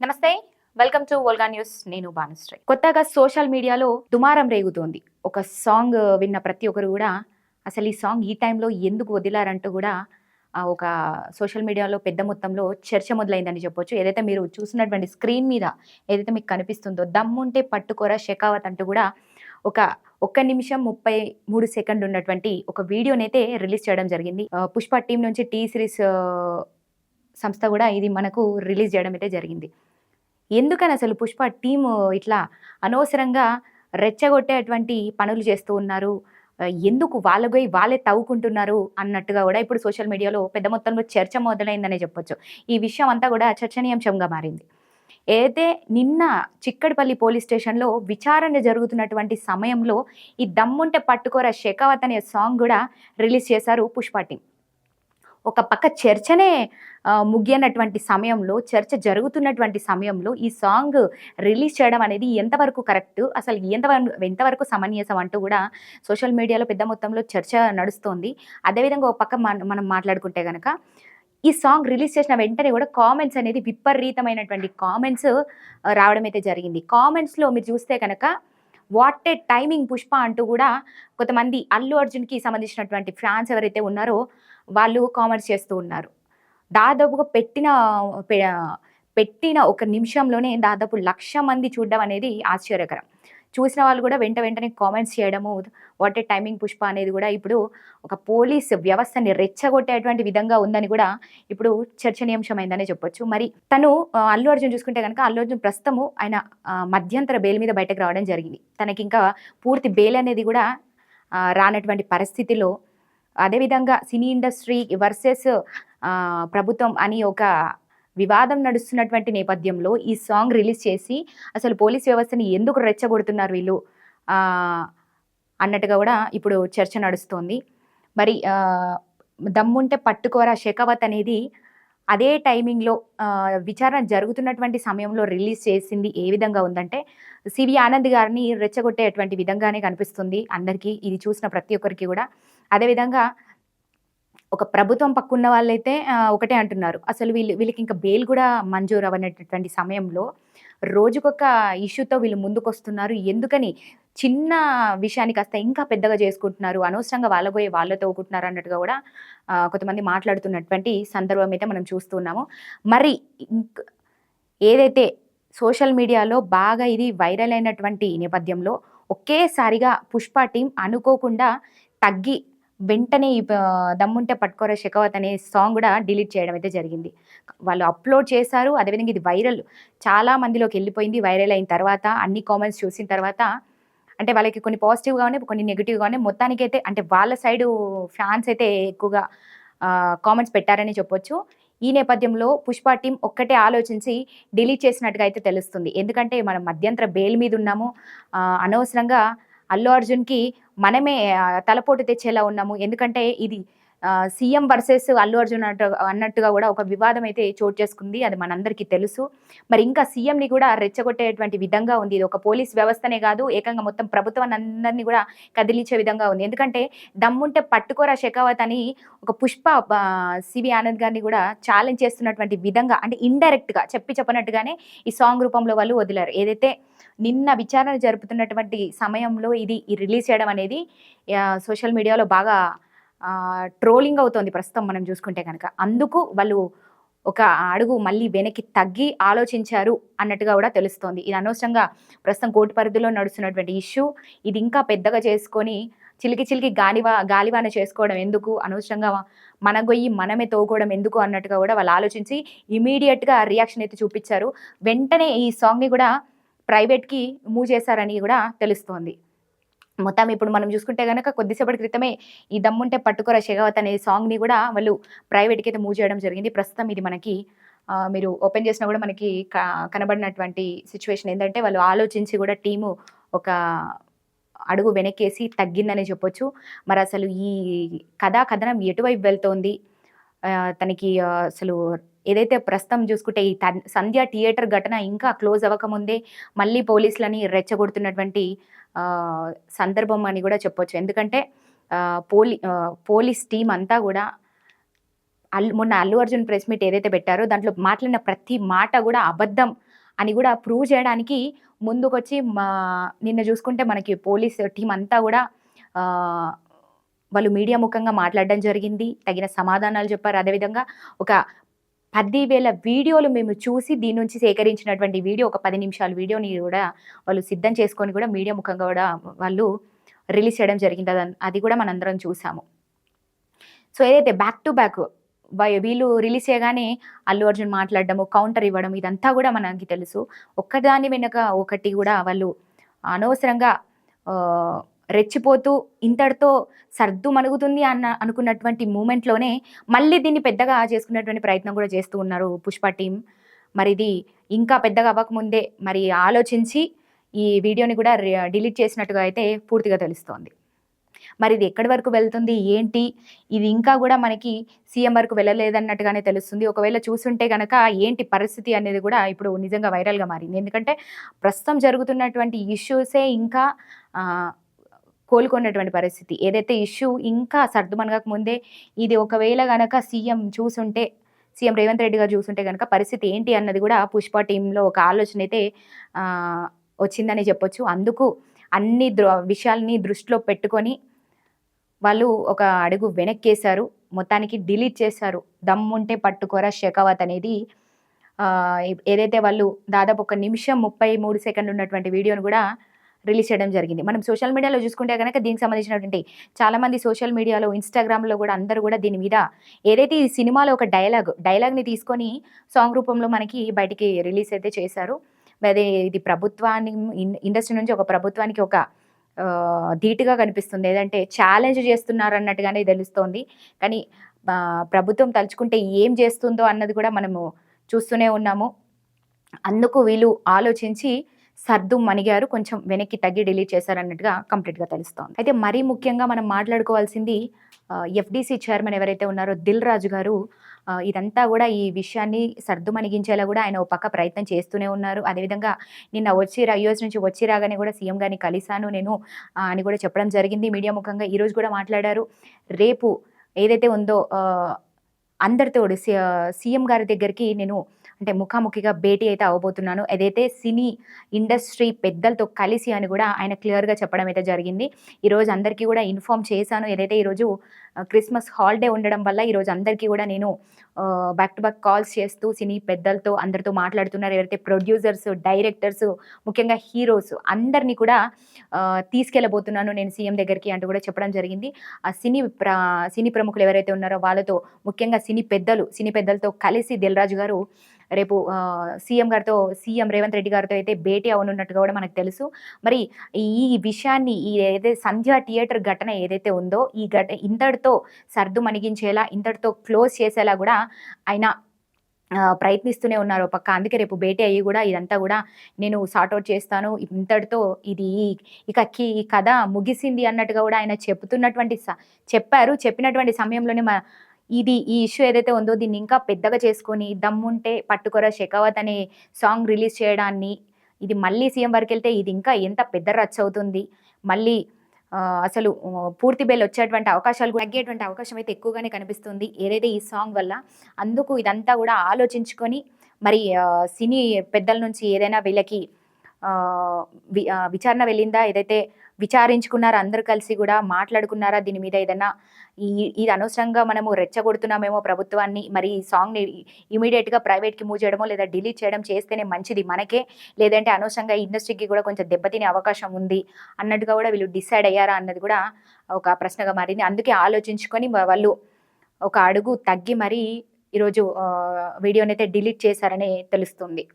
నమస్తే. Welcome to Volga news. నేను భానుశ్రీ. కొత్తగా సోషల్ మీడియాలో దుమారం రేగుతోంది. ఒక సాంగ్ విన్న ప్రతి ఒక్కరు కూడా అసలు ఈ సాంగ్ ఈ టైంలో ఎందుకు వదిలారంటూ కూడా ఒక సోషల్ మీడియాలో పెద్ద మొత్తంలో చర్చ మొదలైందని చెప్పొచ్చు. ఏదైతే మీరు చూసినటువంటి స్క్రీన్ మీద ఏదైతే మీకు కనిపిస్తుందో దమ్ముంటే పట్టుకోరా షెకావత్ అంటూ కూడా ఒక 1 నిమిషం 33 సెకండ్లు ఉన్నటువంటి ఒక వీడియోనైతే రిలీజ్ చేయడం జరిగింది. పుష్ప టీం నుంచి టీ సిరీస్ సంస్థ కూడా ఇది మనకు రిలీజ్ చేయడం అయితే జరిగింది. ఎందుకని అసలు పుష్ప టీము ఇట్లా అనవసరంగా రెచ్చగొట్టేటువంటి పనులు చేస్తూ ఉన్నారు? ఎందుకు వాళ్ళకి వాళ్ళే తవ్వుకుంటున్నారు అన్నట్టుగా కూడా ఇప్పుడు సోషల్ మీడియాలో పెద్ద మొత్తంలో చర్చ మొదలైందనే చెప్పొచ్చు. ఈ విషయం అంతా కూడా చర్చనీయాంశంగా మారింది. ఏదైతే నిన్న చిక్కడపల్లి పోలీస్ స్టేషన్‌లో విచారణ జరుగుతున్నటువంటి సమయంలో ఈ 'దమ్ముంటే పట్టుకోరా షెకావత్' అనే సాంగ్ కూడా రిలీజ్ చేశారు పుష్ప టీమ్. ఒక పక్క చర్చనే ముగియనటువంటి సమయంలో, చర్చ జరుగుతున్నటువంటి సమయంలో ఈ సాంగ్ రిలీజ్ చేయడం అనేది ఎంతవరకు కరెక్టు? అసలు ఎంతవరకు సమంజసం అంటూ కూడా సోషల్ మీడియాలో పెద్ద మొత్తంలో చర్చ నడుస్తోంది. అదేవిధంగా ఒక పక్క మనం మాట్లాడుకుంటే గనక ఈ సాంగ్ రిలీజ్ చేసిన వెంటనే కూడా కామెంట్స్ అనేది విపరీతమైనటువంటి కామెంట్స్ రావడం అయితే జరిగింది. కామెంట్స్‌లో మీరు చూస్తే కనుక వాట్ ఏ టైమింగ్ పుష్ప అంటూ కూడా కొంతమంది అల్లు అర్జున్‌కి సంబంధించినటువంటి ఫ్యాన్స్ ఎవరైతే ఉన్నారో వాళ్ళు కామెంట్స్ చేస్తూ ఉన్నారు. దాదాపుగా పెట్టిన ఒక నిమిషంలోనే దాదాపు 1,00,000 మంది చూడడం అనేది ఆశ్చర్యకరం. చూసిన వాళ్ళు కూడా వెంటనే కామెంట్స్ చేయడము, వాట్ ఏ టైమింగ్ పుష్ప అనేది కూడా ఇప్పుడు ఒక పోలీస్ వ్యవస్థని రెచ్చగొట్టేటువంటి విధంగా ఉందని కూడా ఇప్పుడు చర్చనీయాంశమైందనే చెప్పొచ్చు. మరి తను అల్లు అర్జున్ చూసుకుంటే గనక అల్లు అర్జున్ ప్రస్తుతము ఆయన మధ్యంతర బెయిల్ మీద బయటకు రావడం జరిగింది. తనకింకా పూర్తి బెయిల్ అనేది కూడా రానటువంటి పరిస్థితిలో అదేవిధంగా సినీ ఇండస్ట్రీ వర్సెస్ ప్రభుత్వం అని ఒక వివాదం నడుస్తున్నటువంటి నేపథ్యంలో ఈ సాంగ్ రిలీజ్ చేసి అసలు పోలీస్ వ్యవస్థని ఎందుకు రెచ్చగొడుతున్నారు వీళ్ళు అన్నట్టుగా కూడా ఇప్పుడు చర్చ నడుస్తోంది. మరి దమ్ముంటే పట్టుకోరా షెకావత్ అనేది అదే టైమింగ్లో విచారణ జరుగుతున్నటువంటి సమయంలో రిలీజ్ చేసింది ఏ విధంగా ఉందంటే సివి ఆనంద్ గారిని రెచ్చగొట్టేటువంటి విధంగానే కనిపిస్తుంది అందరికీ, ఇది చూసిన ప్రతి ఒక్కరికి కూడా. అదేవిధంగా ఒక ప్రభుత్వం పక్కున్న వాళ్ళైతే ఒకటే అంటున్నారు, అసలు వీళ్ళకి ఇంకా బెయిల్ కూడా మంజూరు అవ్వనటువంటి సమయంలో రోజుకొక ఇష్యూతో వీళ్ళు ముందుకొస్తున్నారు. ఎందుకని చిన్న విషయాన్ని కాస్త ఇంకా పెద్దగా చేసుకుంటున్నారు, అనవసరంగా వాళ్ళ వాళ్ళతో ఊకుంటున్నారు అన్నట్టుగా కూడా కొంతమంది మాట్లాడుతున్నటువంటి సందర్భం అయితే మనం చూస్తున్నాము. మరి ఏదైతే సోషల్ మీడియాలో బాగా ఇది వైరల్ అయినటువంటి నేపథ్యంలో ఒకేసారిగా పుష్ప టీం అనుకోకుండా తగ్గి వెంటనే ఈ దమ్ముంటే పట్టుకోరా షెకావత్ అనే సాంగ్ కూడా డిలీట్ చేయడం అయితే జరిగింది. వాళ్ళు అప్లోడ్ చేశారు. అదేవిధంగా ఇది వైరల్ చాలా మందిలోకి వెళ్ళిపోయింది. వైరల్ అయిన తర్వాత అన్ని కామెంట్స్ చూసిన తర్వాత అంటే వాళ్ళకి కొన్ని పాజిటివ్‌గానే కొన్ని నెగెటివ్‌గానే మొత్తానికైతే అంటే వాళ్ళ సైడు ఫ్యాన్స్ అయితే ఎక్కువగా కామెంట్స్ పెట్టారని చెప్పొచ్చు. ఈ నేపథ్యంలో పుష్ప టీమ్ ఒక్కటే ఆలోచించి డిలీట్ చేసినట్టుగా అయితే తెలుస్తుంది. ఎందుకంటే మనం మధ్యంతర బెయిల్ మీద ఉన్నాము. అనవసరంగా అల్లు అర్జున్‌కి మనమే తలపోటు తెచ్చేలా ఉన్నాము. ఎందుకంటే ఇది సీఎం వర్సెస్ అల్లు అర్జున్ అన్నట్టుగా కూడా ఒక వివాదం అయితే చోటు చేసుకుంది. అది మనందరికీ తెలుసు. మరి ఇంకా సీఎంని కూడా రెచ్చగొట్టేటువంటి విధంగా ఉంది. ఇది ఒక పోలీస్ వ్యవస్థనే కాదు, ఏకంగా మొత్తం ప్రభుత్వాన్ని అందరినీ కూడా కదిలించే విధంగా ఉంది. ఎందుకంటే దమ్ముంటే పట్టుకోరా షెకావత్ అని ఒక పుష్ప సివి ఆనంద్ గారిని కూడా ఛాలెంజ్ చేస్తున్నటువంటి విధంగా అంటే ఇండైరెక్ట్‌గా చెప్పనట్టుగానే ఈ సాంగ్ రూపంలో వాళ్ళు వదిలారు. ఏదైతే నిన్న విచారణ జరుపుతున్నటువంటి సమయంలో ఇది రిలీజ్ చేయడం అనేది సోషల్ మీడియాలో బాగా ట్రోలింగ్ అవుతోంది ప్రస్తుతం మనం చూసుకుంటే కనుక. అందుకు వాళ్ళు ఒక అడుగు మళ్ళీ వెనక్కి తగ్గి ఆలోచించారు అన్నట్టుగా కూడా తెలుస్తోంది. ఇది అనవసరంగా ప్రస్తుతం కోర్టు పరిధిలో నడుస్తున్నటువంటి ఇష్యూ. ఇది ఇంకా పెద్దగా చేసుకొని చిలికి గాలివాన చేసుకోవడం ఎందుకు, అనవసరంగా మన గొయ్యి మనమే తోకోవడం ఎందుకు అన్నట్టుగా కూడా వాళ్ళు ఆలోచించి ఇమీడియట్‌గా రియాక్షన్ అయితే చూపించారు. వెంటనే ఈ సాంగ్‌ని కూడా ప్రైవేట్‌కి మూవ్ చేశారని కూడా తెలుస్తోంది. మొత్తం ఇప్పుడు మనం చూసుకుంటే గనక కొద్దిసేపటి క్రితమే ఈ దమ్ముంటే పట్టుకోరా షెకావత్ అనే సాంగ్‌ని కూడా వాళ్ళు ప్రైవేట్‌కి అయితే మూవ్ చేయడం జరిగింది. ప్రస్తుతం ఇది మనకి మీరు ఓపెన్ చేసినా కూడా మనకి కనబడినటువంటి సిచ్యువేషన్ ఏంటంటే వాళ్ళు ఆలోచించి కూడా టీము ఒక అడుగు వెనక్కేసి తగ్గిందనే చెప్పొచ్చు. మరి అసలు ఈ కథనం ఎటువైపు వెళ్తోంది? తనకి అసలు ఏదైతే ప్రస్తుతం చూసుకుంటే ఈ సంధ్య థియేటర్ ఘటన ఇంకా క్లోజ్ అవ్వకముందే మళ్ళీ పోలీసులని రెచ్చగొడుతున్నటువంటి సందర్భం అని కూడా చెప్పొచ్చు. ఎందుకంటే పోలీస్ టీమ్ అంతా కూడా మొన్న అల్లు అర్జున్ ప్రెస్ మీట్ ఏదైతే పెట్టారో దాంట్లో మాట్లాడిన ప్రతి మాట కూడా అబద్ధం అని కూడా ప్రూవ్ చేయడానికి ముందుకొచ్చి నిన్న చూసుకుంటే మనకి పోలీస్ టీం అంతా కూడా వాళ్ళు మీడియా ముఖంగా మాట్లాడడం జరిగింది. తగిన సమాధానాలు చెప్పారు. అదేవిధంగా ఒక 10,000 వీడియోలు మేము చూసి దీని నుంచి సేకరించినటువంటి వీడియో, ఒక 10 నిమిషాల వీడియోని కూడా వాళ్ళు సిద్ధం చేసుకొని కూడా మీడియా ముఖంగా కూడా వాళ్ళు రిలీజ్ చేయడం జరిగింది. అది కూడా మనందరం చూసాము. సో ఏదైతే బ్యాక్ టు బ్యాక్ వీళ్ళు రిలీజ్ చేయగానే అల్లు అర్జున్ మాట్లాడడము, కౌంటర్ ఇవ్వడం, ఇదంతా కూడా మనకి తెలుసు. ఒక్కదాని వెనక ఒకటి కూడా వాళ్ళు అనవసరంగా రెచ్చిపోతూ ఇంతటితో సర్దు మణుగుతుంది అనుకున్నటువంటి మూమెంట్లోనే మళ్ళీ దీన్ని పెద్దగా చేసుకునేటువంటి ప్రయత్నం కూడా చేస్తూ ఉన్నారు పుష్ప టీం. మరి ఇది ఇంకా పెద్దగా అవ్వకముందే మరి ఆలోచించి ఈ వీడియోని కూడా డిలీట్ చేసినట్టుగా అయితే పూర్తిగా తెలుస్తోంది. మరి ఇది ఎక్కడి వరకు వెళ్తుంది ఏంటి, ఇది ఇంకా కూడా మనకి సీఎం వరకు వెళ్ళలేదన్నట్టుగానే తెలుస్తుంది. ఒకవేళ చూసుంటే కనుక ఏంటి పరిస్థితి అనేది కూడా ఇప్పుడు నిజంగా వైరల్గా మారింది. ఎందుకంటే ప్రస్తుతం జరుగుతున్నటువంటి ఇష్యూసే ఇంకా కోలుకున్నటువంటి పరిస్థితి. ఏదైతే ఇష్యూ ఇంకా సర్దుమనగక ముందే ఇది ఒకవేళ గనక సీఎం రేవంత్ రెడ్డి గారు చూసుంటే కనుక పరిస్థితి ఏంటి అన్నది కూడా పుష్ప టీంలో ఒక ఆలోచన అయితే వచ్చిందని చెప్పొచ్చు. అందుకు అన్ని విషయాల్ని దృష్టిలో పెట్టుకొని వాళ్ళు ఒక అడుగు వెనక్కేశారు. మొత్తానికి డిలీట్ చేశారు. దమ్ముంటే పట్టుకోరా షెకావత్ అనేది ఏదైతే వాళ్ళు దాదాపు 1 నిమిషం 33 సెకండ్లు ఉన్నటువంటి వీడియోను కూడా రిలీజ్ చేయడం జరిగింది. మనం సోషల్ మీడియాలో చూసుకుంటే కనుక దీనికి సంబంధించినటువంటి చాలామంది సోషల్ మీడియాలో, ఇన్స్టాగ్రామ్లో కూడా అందరూ కూడా దీని మీద ఏదైతే ఈ సినిమాలో ఒక డైలాగ్ని తీసుకొని సాంగ్ రూపంలో మనకి బయటికి రిలీజ్ అయితే చేశారు. అదే ఇది ఇండస్ట్రీ నుంచి ఒక ప్రభుత్వానికి ఒక ధీటుగా కనిపిస్తుంది. ఏదంటే ఛాలెంజ్ చేస్తున్నారు అన్నట్టుగానే తెలుస్తోంది. కానీ ప్రభుత్వం తలుచుకుంటే ఏం చేస్తుందో అన్నది కూడా మనము చూస్తూనే ఉన్నాము. అందుకు వీళ్ళు ఆలోచించి సర్దు మణిగారు, కొంచెం వెనక్కి తగ్గి డిలీట్ చేశారన్నట్టుగా కంప్లీట్గా తెలుస్తోంది. అయితే మరీ ముఖ్యంగా మనం మాట్లాడుకోవాల్సింది ఎఫ్డీసీ చైర్మన్ ఎవరైతే ఉన్నారో దిల్ రాజు గారు. ఇదంతా కూడా ఈ విషయాన్ని సర్దుమణిగించేలా కూడా ఆయన ఒక పక్క ప్రయత్నం చేస్తూనే ఉన్నారు. అదేవిధంగా నిన్న యూఎస్ నుంచి వచ్చి రాగానే కూడా సీఎం గారిని కలిశాను నేను అని కూడా చెప్పడం జరిగింది మీడియా ముఖంగా. ఈరోజు కూడా మాట్లాడారు. రేపు ఏదైతే ఉందో అందరితో సీఎం గారి దగ్గరికి నేను అంటే ముఖాముఖిగా భేటీ అయితే అవ్వబోతున్నాను, ఏదైతే సినీ ఇండస్ట్రీ పెద్దలతో కలిసి అని కూడా ఆయన క్లియర్గా చెప్పడం అయితే జరిగింది. ఈరోజు అందరికీ కూడా ఇన్ఫామ్ చేశాను. ఏదైతే ఈరోజు క్రిస్మస్ హాలిడే ఉండడం వల్ల ఈరోజు అందరికీ కూడా నేను బ్యాక్ టు బ్యాక్ కాల్స్ చేస్తూ సినీ పెద్దలతో అందరితో మాట్లాడుతున్నారు. ఎవరైతే ప్రొడ్యూసర్స్, డైరెక్టర్స్, ముఖ్యంగా హీరోస్ అందరినీ కూడా తీసుకెళ్ళబోతున్నాను నేను సీఎం దగ్గరికి అంటూ కూడా చెప్పడం జరిగింది. ఆ సినీ ప్రముఖులు ఎవరైతే ఉన్నారో వాళ్ళతో, ముఖ్యంగా సినీ పెద్దలతో కలిసి దిల్ రాజు గారు రేపు సీఎం రేవంత్ రెడ్డి గారితో అయితే భేటీ అవనున్నట్టుగా కూడా మనకు తెలుసు. మరి ఈ విషయాన్ని ఏదైతే సంధ్య థియేటర్ ఘటన ఏదైతే ఉందో ఈ ఇంతటితో సర్దు మణిగించేలా, ఇంతటితో క్లోజ్ చేసేలా కూడా ఆయన ప్రయత్నిస్తూనే ఉన్నారు పక్క. అందుకే రేపు భేటీ అయ్యి కూడా ఇదంతా కూడా నేను సార్ట్అవుట్ చేస్తాను, ఇంతటితో ఇది ఈ కథ ముగిసింది అన్నట్టుగా కూడా ఆయన చెప్పినటువంటి సమయంలోనే ఈ ఇష్యూ ఏదైతే ఉందో దీన్ని ఇంకా పెద్దగా చేసుకొని దమ్ముంటే పట్టుకోరా షెకావత్ అనే సాంగ్ రిలీజ్ చేయడాన్ని, ఇది మళ్ళీ సీఎం వరకు వెళ్తే ఇది ఇంకా ఎంత పెద్ద రచ్చ అవుతుంది, మళ్ళీ అసలు పూర్తి బెయిల్ వచ్చేటువంటి అవకాశాలు తగ్గేటువంటి అవకాశం అయితే ఎక్కువగానే కనిపిస్తుంది ఏదైతే ఈ సాంగ్ వల్ల. అందుకు ఇదంతా కూడా ఆలోచించుకొని మరి సినీ పెద్దల నుంచి ఏదైనా వీళ్ళకి విచారణ వెళ్ళిందా, ఏదైతే విచారించుకున్నారా, అందరూ కలిసి కూడా మాట్లాడుకున్నారా దీని మీద, ఏదైనా ఇది అనవసరంగా మనము రెచ్చగొడుతున్నామేమో ప్రభుత్వాన్ని, మరి ఈ సాంగ్ని ఇమీడియట్గా ప్రైవేట్కి మూవ్ చేయడమో లేదా డిలీట్ చేయడం చేస్తేనే మంచిది మనకే, లేదంటే అనవసరంగా ఇండస్ట్రీకి కూడా కొంచెం దెబ్బతినే అవకాశం ఉంది అన్నట్టుగా కూడా వీళ్ళు డిసైడ్ అయ్యారా అన్నది కూడా ఒక ప్రశ్నగా మారింది. అందుకే ఆలోచించుకొని వాళ్ళు ఒక అడుగు తగ్గి మరీ ఈరోజు వీడియోనైతే డిలీట్ చేశారని తెలుస్తుంది.